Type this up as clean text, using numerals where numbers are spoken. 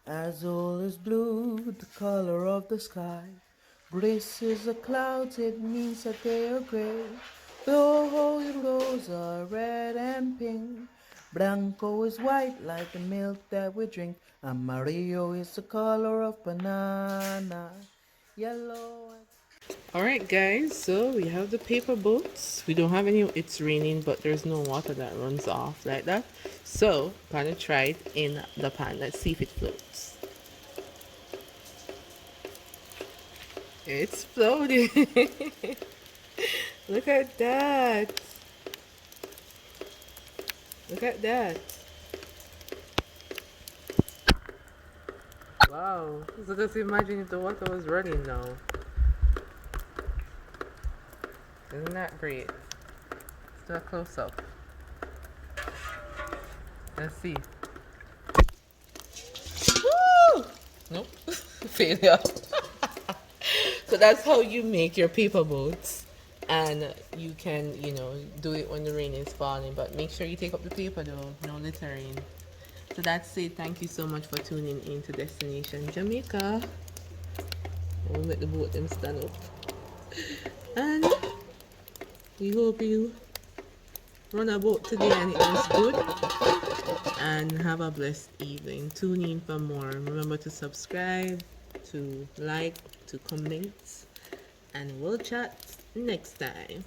Azul is blue, the color of the sky. Gris is the clouds, it means that they are gray. The holy rose are red and pink. Blanco is white like the milk that we drink. Amarillo is the color of banana. Yellow. Alright guys, so we have the paper boats. We don't have any, it's raining, but there's no water that runs off like that. So I'm gonna try it in the pan. Let's see if it floats. It's floating. Look at that. Look at that. Wow. So just imagine if the water was running now. Isn't that great? Let's do a close up. Let's see. Woo! Nope. Failure. So that's how you make your paper boats. And you can, you know, do it when the rain is falling. But make sure you take up the paper though. No littering. So that's it. Thank you so much for tuning in to Destination Jamaica. We'll make the boat them stand up. And we hope you run a boat today and it was good. And have a blessed evening. Tune in for more. Remember to subscribe, to like, to comment. And we'll chat next time.